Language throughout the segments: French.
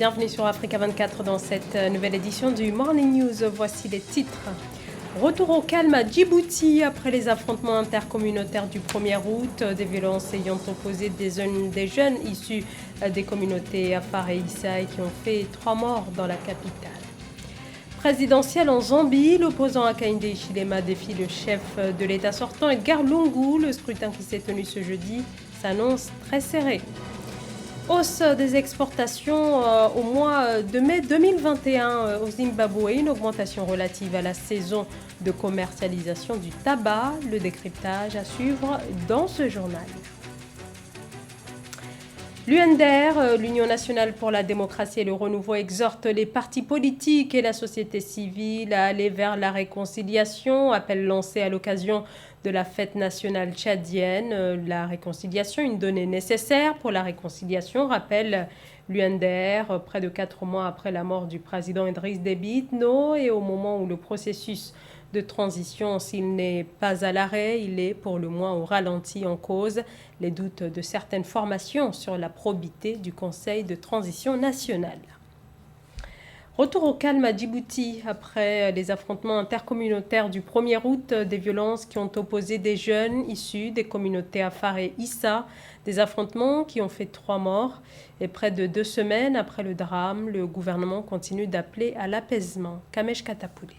Bienvenue sur Africa 24 dans cette nouvelle édition du Morning News. Voici les titres. Retour au calme à Djibouti après les affrontements intercommunautaires du 1er août. Des violences ayant opposé des jeunes issus des communautés Afar et Issa qui ont fait 3 morts dans la capitale. Présidentielle en Zambie, l'opposant Hakainde Hichilema défie le chef de l'État sortant Edgar Lungu. Le scrutin qui s'est tenu ce jeudi s'annonce très serré. Hausse des exportations au mois de mai 2021 au Zimbabwe, une augmentation relative à la saison de commercialisation du tabac. Le décryptage à suivre dans ce journal. L'UNDR, l'Union nationale pour la démocratie et le renouveau, exhorte les partis politiques et la société civile à aller vers la réconciliation. Appel lancé à l'occasion de la fête nationale tchadienne. La réconciliation, une donnée nécessaire pour la réconciliation, rappelle l'UNDR, près de 4 mois après la mort du président Idriss Déby Itno et au moment où le processus de transition, s'il n'est pas à l'arrêt, il est pour le moins au ralenti en cause les doutes de certaines formations sur la probité du Conseil de transition nationale. Retour au calme à Djibouti après les affrontements intercommunautaires du 1er août, des violences qui ont opposé des jeunes issus des communautés Afar et Issa, des affrontements qui ont fait 3 morts. Et près de 2 semaines après le drame, le gouvernement continue d'appeler à l'apaisement. Kamesh Katapoulé.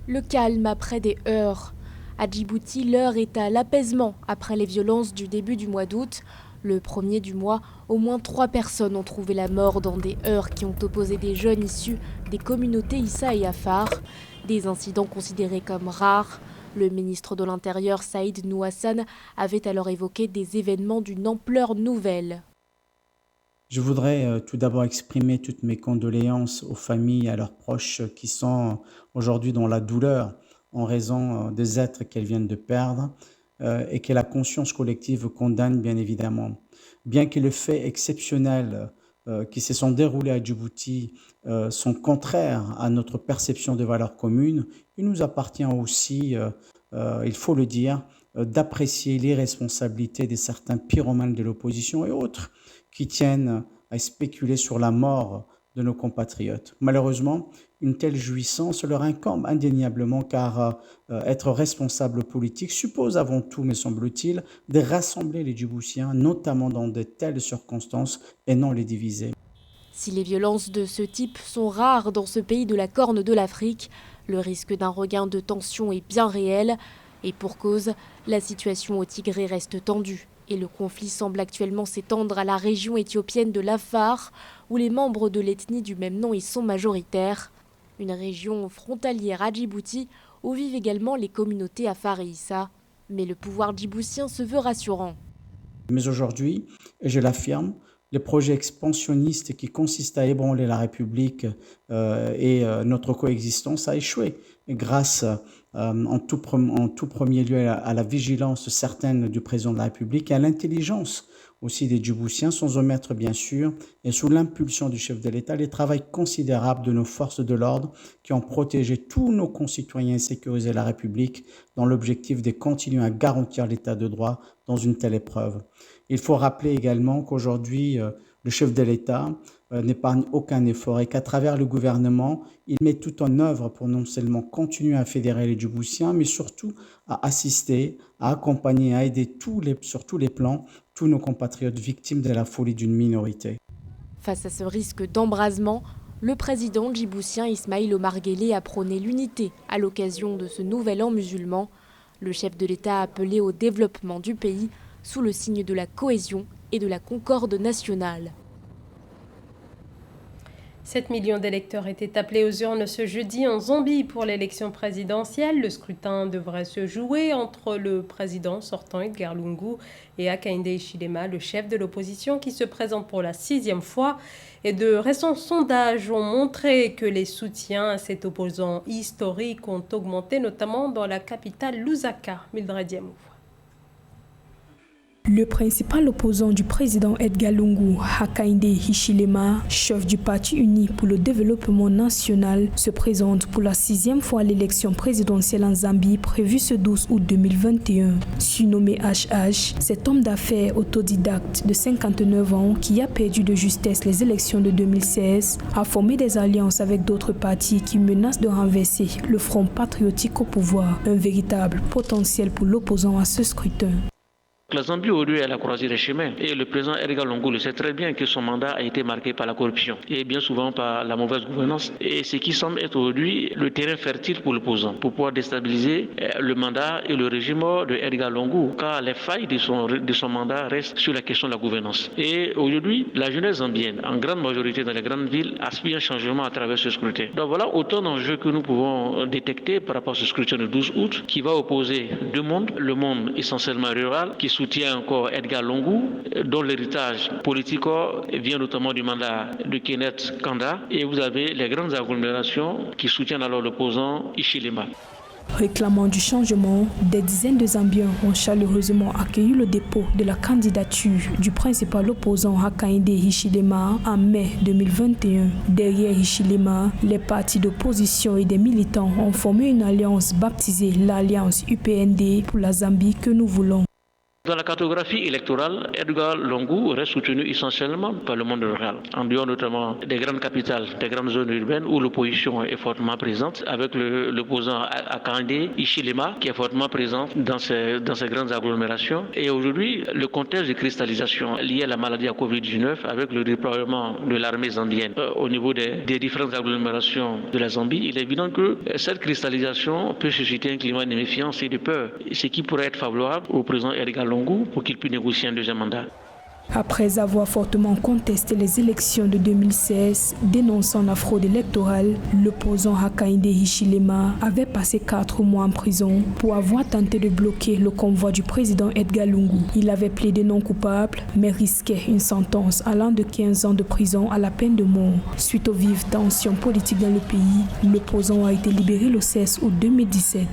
Le calme après des heurts. À Djibouti, l'heure est à l'apaisement après les violences du début du mois d'août. Le premier du mois, au moins 3 personnes ont trouvé la mort dans des heurts qui ont opposé des jeunes issus des communautés Issa et Afar. Des incidents considérés comme rares. Le ministre de l'Intérieur, Saïd Nouhassan, avait alors évoqué des événements d'une ampleur nouvelle. Je voudrais tout d'abord exprimer toutes mes condoléances aux familles et à leurs proches qui sont aujourd'hui dans la douleur en raison des êtres qu'elles viennent de perdre et que la conscience collective condamne bien évidemment. Bien que les faits exceptionnels qui se sont déroulés à Djibouti sont contraires à notre perception des valeurs communes, il nous appartient aussi, il faut le dire, d'apprécier l'irresponsabilité de certains pyromanes de l'opposition et autres qui tiennent à spéculer sur la mort de nos compatriotes. Malheureusement, une telle jouissance leur incombe indéniablement car être responsable politique suppose avant tout, me semble-t-il, de rassembler les Djiboutiens, notamment dans de telles circonstances, et non les diviser. Si les violences de ce type sont rares dans ce pays de la Corne de l'Afrique, le risque d'un regain de tension est bien réel. Et pour cause, la situation au Tigré reste tendue. Et le conflit semble actuellement s'étendre à la région éthiopienne de l'Afar, où les membres de l'ethnie du même nom y sont majoritaires. Une région frontalière à Djibouti, où vivent également les communautés Afar et Issa. Mais le pouvoir djiboutien se veut rassurant. Mais aujourd'hui, et je l'affirme, les projets expansionnistes qui consistent à ébranler la République et notre coexistence a échoué. Et grâce en tout premier lieu à la vigilance certaine du président de la République et à l'intelligence aussi des Djiboutiens, sans omettre bien sûr, et sous l'impulsion du chef de l'État, les travaux considérables de nos forces de l'ordre qui ont protégé tous nos concitoyens et sécurisé la République dans l'objectif de continuer à garantir l'état de droit dans une telle épreuve. Il faut rappeler également qu'aujourd'hui, le chef de l'État n'épargne aucun effort et qu'à travers le gouvernement, il met tout en œuvre pour non seulement continuer à fédérer les Djiboutiens, mais surtout à assister, à accompagner, à aider sur tous les plans, tous nos compatriotes victimes de la folie d'une minorité. Face à ce risque d'embrasement, le président djiboutien Ismaïl Omar Guelleh a prôné l'unité à l'occasion de ce nouvel an musulman. Le chef de l'État a appelé au développement du pays sous le signe de la cohésion et de la concorde nationale. 7 millions d'électeurs étaient appelés aux urnes ce jeudi en Zambie pour l'élection présidentielle. Le scrutin devrait se jouer entre le président sortant Edgar Lungu et Hakainde Hichilema, le chef de l'opposition qui se présente pour la 6e fois. Et de récents sondages ont montré que les soutiens à cet opposant historique ont augmenté, notamment dans la capitale Lusaka. Mildred Diamou. Le principal opposant du président Edgar Lungu, Hakainde Hichilema, chef du Parti uni pour le développement national, se présente pour la 6e fois à l'élection présidentielle en Zambie prévue ce 12 août 2021. Surnommé HH, cet homme d'affaires autodidacte de 59 ans qui a perdu de justesse les élections de 2016 a formé des alliances avec d'autres partis qui menacent de renverser le Front patriotique au pouvoir, un véritable potentiel pour l'opposant à ce scrutin. La Zambie aujourd'hui elle a croisé les chemins et le président Edgar Lungu le sait très bien que son mandat a été marqué par la corruption et bien souvent par la mauvaise gouvernance et ce qui semble être aujourd'hui le terrain fertile pour l'opposant pour pouvoir déstabiliser le mandat et le régime de Edgar Lungu car les failles de son mandat restent sur la question de la gouvernance. Et aujourd'hui la jeunesse zambienne en grande majorité dans les grandes villes aspire un changement à travers ce scrutin. Donc voilà autant d'enjeux que nous pouvons détecter par rapport à ce scrutin du 12 août qui va opposer deux mondes, le monde essentiellement rural qui soutient encore Edgar Lungu, dont l'héritage politique vient notamment du mandat de Kenneth Kanda. Et vous avez les grandes agglomérations qui soutiennent alors l'opposant Hichilema. Réclamant du changement, des dizaines de Zambiens ont chaleureusement accueilli le dépôt de la candidature du principal opposant Hakainde Hichilema en mai 2021. Derrière Hichilema, les partis d'opposition et des militants ont formé une alliance baptisée l'Alliance UPND pour la Zambie que nous voulons. Dans la cartographie électorale, Edgar Lungu reste soutenu essentiellement par le monde rural, en dehors notamment des grandes capitales, des grandes zones urbaines où l'opposition est fortement présente, avec l'opposant Hakainde Hichilema qui est fortement présent dans ces grandes agglomérations. Et aujourd'hui, le contexte de cristallisation lié à la maladie à Covid-19, avec le déploiement de l'armée zambienne au niveau des différentes agglomérations de la Zambie, il est évident que cette cristallisation peut susciter un climat de méfiance et de peur, ce qui pourrait être favorable au président Edgar Lungu pour qu'il puisse négocier un deuxième mandat. Après avoir fortement contesté les élections de 2016, dénonçant la fraude électorale, l'opposant Hakainde Hichilema avait passé 4 mois en prison pour avoir tenté de bloquer le convoi du président Edgar Lungu. Il avait plaidé non coupable, mais risquait une sentence allant de 15 ans de prison à la peine de mort. Suite aux vives tensions politiques dans le pays, l'opposant a été libéré le 16 août 2017.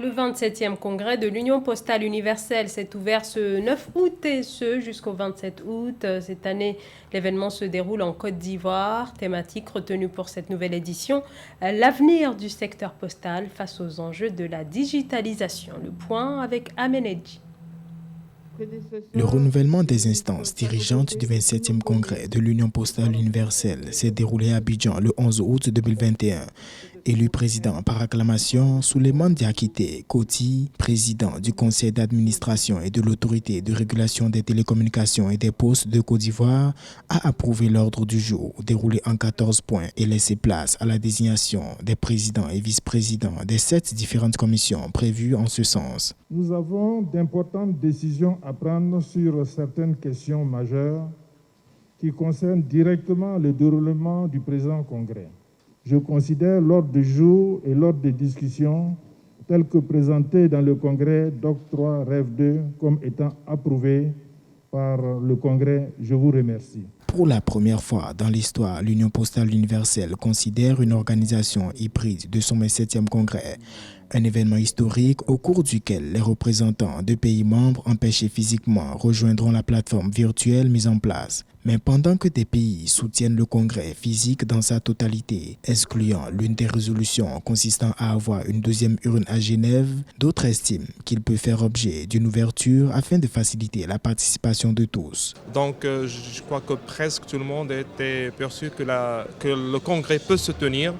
Le 27e congrès de l'Union postale universelle s'est ouvert ce 9 août et ce jusqu'au 27 août. Cette année, l'événement se déroule en Côte d'Ivoire. Thématique retenue pour cette nouvelle édition, l'avenir du secteur postal face aux enjeux de la digitalisation. Le point avec Amenedji. Le renouvellement des instances dirigeantes du 27e congrès de l'Union postale universelle s'est déroulé à Abidjan le 11 août 2021. Élu président par acclamation, Souleymane Diakité Koti, président du conseil d'administration et de l'autorité de régulation des télécommunications et des postes de Côte d'Ivoire, a approuvé l'ordre du jour déroulé en 14 points et laissé place à la désignation des présidents et vice-présidents des 7 différentes commissions prévues en ce sens. Nous avons d'importantes décisions à prendre sur certaines questions majeures qui concernent directement le déroulement du présent congrès. Je considère l'ordre du jour et l'ordre des discussions tels que présentés dans le congrès d'octroi Rêve 2 comme étant approuvés par le congrès. Je vous remercie. Pour la première fois dans l'histoire, l'Union postale universelle considère une organisation hybride de son 27e congrès. Un événement historique au cours duquel les représentants de pays membres empêchés physiquement rejoindront la plateforme virtuelle mise en place. Mais pendant que des pays soutiennent le congrès physique dans sa totalité, excluant l'une des résolutions consistant à avoir une deuxième urne à Genève, d'autres estiment qu'il peut faire objet d'une ouverture afin de faciliter la participation de tous. Donc je crois que presque tout le monde était perçu que le congrès peut se tenir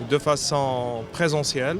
de façon présentielle.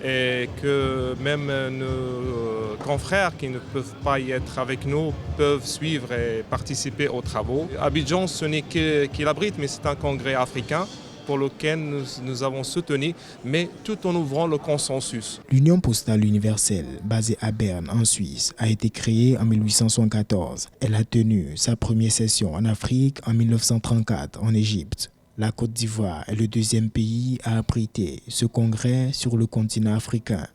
Et que même nos confrères qui ne peuvent pas y être avec nous peuvent suivre et participer aux travaux. Abidjan, ce n'est qu'il abrite, mais c'est un congrès africain pour lequel nous avons soutenu, mais tout en ouvrant le consensus. L'Union postale universelle, basée à Berne, en Suisse, a été créée en 1874. Elle a tenu sa première session en Afrique en 1934, en Égypte. La Côte d'Ivoire est le deuxième pays à abriter ce congrès sur le continent africain.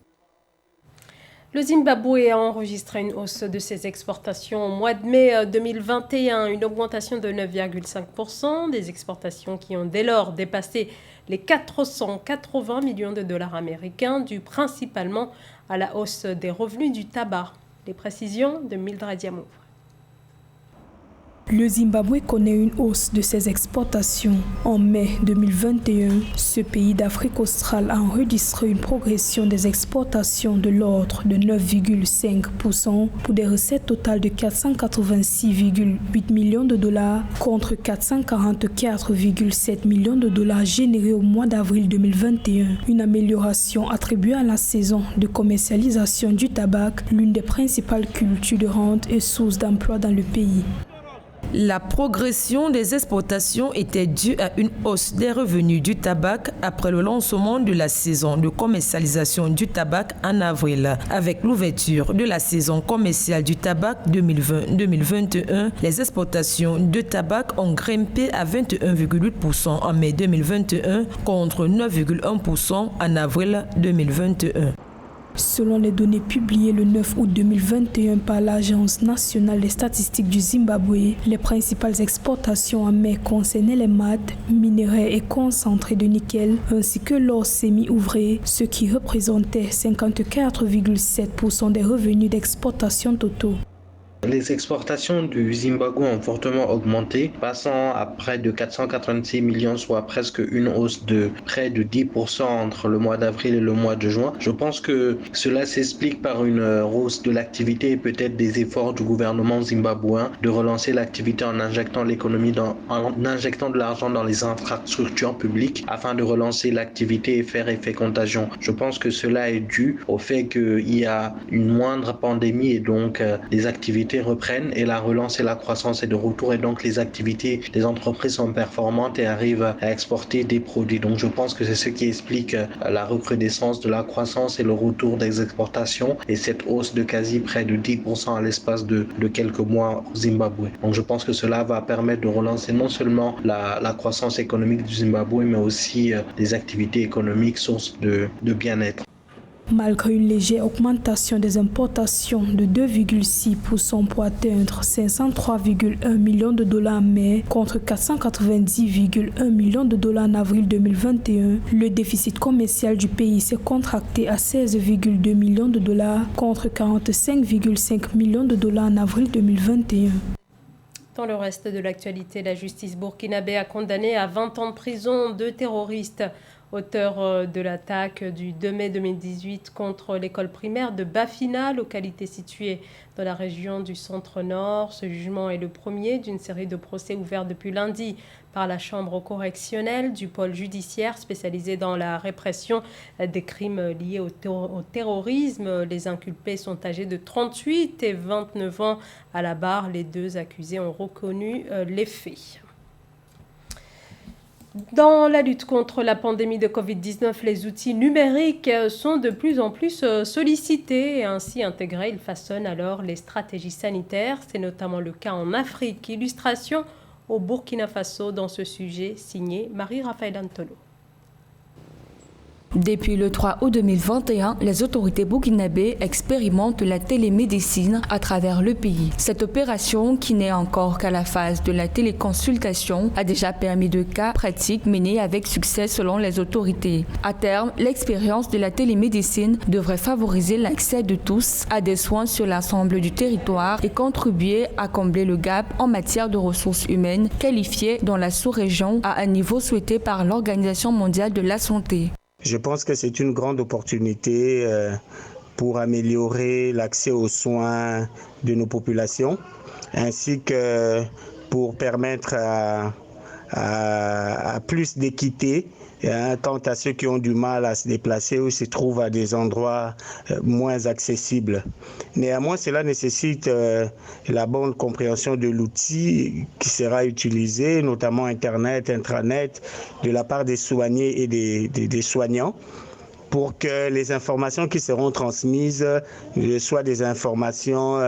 Le Zimbabwe a enregistré une hausse de ses exportations au mois de mai 2021, une augmentation de 9,5%, des exportations qui ont dès lors dépassé les 480 millions de dollars américains, dû principalement à la hausse des revenus du tabac. Les précisions de Mildred Diamou. Le Zimbabwe connaît une hausse de ses exportations. En mai 2021, ce pays d'Afrique australe a enregistré une progression des exportations de l'ordre de 9,5% pour des recettes totales de 486,8 millions de dollars contre 444,7 millions de dollars générés au mois d'avril 2021. Une amélioration attribuée à la saison de commercialisation du tabac, l'une des principales cultures de rente et source d'emploi dans le pays. La progression des exportations était due à une hausse des revenus du tabac après le lancement de la saison de commercialisation du tabac en avril. Avec l'ouverture de la saison commerciale du tabac 2020-2021, les exportations de tabac ont grimpé à 21,8% en mai 2021 contre 9,1% en avril 2021. Selon les données publiées le 9 août 2021 par l'Agence nationale des statistiques du Zimbabwe, les principales exportations en mai concernaient les mats, minerais et concentrés de nickel, ainsi que l'or semi-ouvré, ce qui représentait 54,7% des revenus d'exportation totaux. Les exportations du Zimbabwe ont fortement augmenté, passant à près de 486 millions, soit presque une hausse de près de 10% entre le mois d'avril et le mois de juin. Je pense que cela s'explique par une hausse de l'activité et peut-être des efforts du gouvernement zimbabwéen de relancer l'activité en injectant l'économie, en injectant de l'argent dans les infrastructures publiques afin de relancer l'activité et faire effet contagion. Je pense que cela est dû au fait qu'il y a une moindre pandémie et donc les activités reprennent et la relance et la croissance est de retour et donc les activités des entreprises sont performantes et arrivent à exporter des produits. Donc je pense que c'est ce qui explique la recrudescence de la croissance et le retour des exportations et cette hausse de quasi près de 10% à l'espace de quelques mois au Zimbabwe. Donc je pense que cela va permettre de relancer non seulement la croissance économique du Zimbabwe mais aussi des activités économiques source de bien-être. Malgré une légère augmentation des importations de 2,6% pour atteindre 503,1 millions de dollars en mai contre 490,1 millions de dollars en avril 2021, le déficit commercial du pays s'est contracté à 16,2 millions de dollars contre 45,5 millions de dollars en avril 2021. Dans le reste de l'actualité, la justice burkinabé a condamné à 20 ans de prison deux terroristes auteurs de l'attaque du 2 mai 2018 contre l'école primaire de Bafina, localité située dans la région du Centre-Nord. Ce jugement est le premier d'une série de procès ouverts depuis lundi par la chambre correctionnelle du pôle judiciaire spécialisé dans la répression des crimes liés au terrorisme. Les inculpés sont âgés de 38 et 29 ans à la barre. Les deux accusés ont reconnu les faits. Dans la lutte contre la pandémie de Covid-19, les outils numériques sont de plus en plus sollicités et ainsi intégrés. Ils façonnent alors les stratégies sanitaires. C'est notamment le cas en Afrique. Illustration au Burkina Faso dans ce sujet, signé Marie-Raphaël Antolo. Depuis le 3 août 2021, les autorités burkinabées expérimentent la télémédecine à travers le pays. Cette opération, qui n'est encore qu'à la phase de la téléconsultation, a déjà permis de cas pratiques menés avec succès selon les autorités. À terme, l'expérience de la télémédecine devrait favoriser l'accès de tous à des soins sur l'ensemble du territoire et contribuer à combler le gap en matière de ressources humaines qualifiées dans la sous-région à un niveau souhaité par l'Organisation mondiale de la santé. Je pense que c'est une grande opportunité pour améliorer l'accès aux soins de nos populations, ainsi que pour permettre à plus d'équité quant à ceux qui ont du mal à se déplacer ou se trouvent à des endroits moins accessibles. Néanmoins, cela nécessite la bonne compréhension de l'outil qui sera utilisé, notamment Internet, intranet, de la part des soignés et des soignants, pour que les informations qui seront transmises soient des informations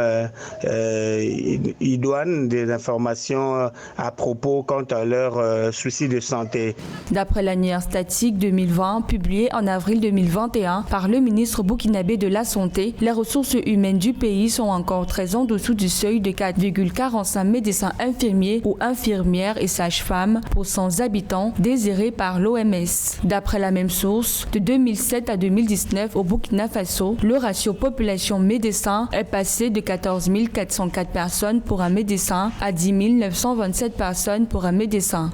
idoines, des informations à propos quant à leurs soucis de santé. D'après l'annuaire statique 2020 publié en avril 2021 par le ministre burkinabé de la Santé, les ressources humaines du pays sont encore très en dessous du seuil de 4,45 médecins infirmiers ou infirmières et sages-femmes pour 100 habitants désirés par l'OMS. D'après la même source, de 2007 2017 à 2019 au Burkina Faso, le ratio population-médecin est passé de 14 404 personnes pour un médecin à 10 927 personnes pour un médecin.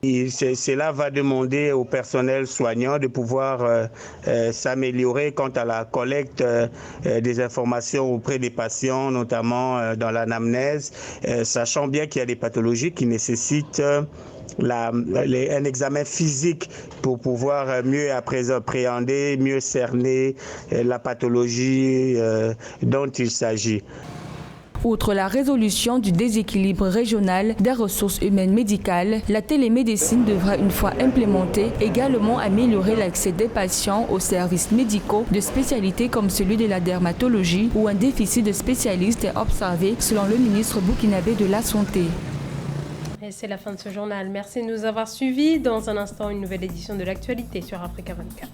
Et cela va demander au personnel soignant de pouvoir s'améliorer quant à la collecte des informations auprès des patients, notamment dans l'anamnèse, sachant bien qu'il y a des pathologies qui nécessitent un examen physique pour pouvoir mieux appréhender, mieux cerner la pathologie dont il s'agit. Outre la résolution du déséquilibre régional des ressources humaines médicales, la télémédecine devra, une fois implémentée, également améliorer l'accès des patients aux services médicaux de spécialités comme celui de la dermatologie, où un déficit de spécialistes est observé selon le ministre burkinabé de la Santé. Et c'est la fin de ce journal. Merci de nous avoir suivis. Dans un instant, une nouvelle édition de l'actualité sur Africa 24.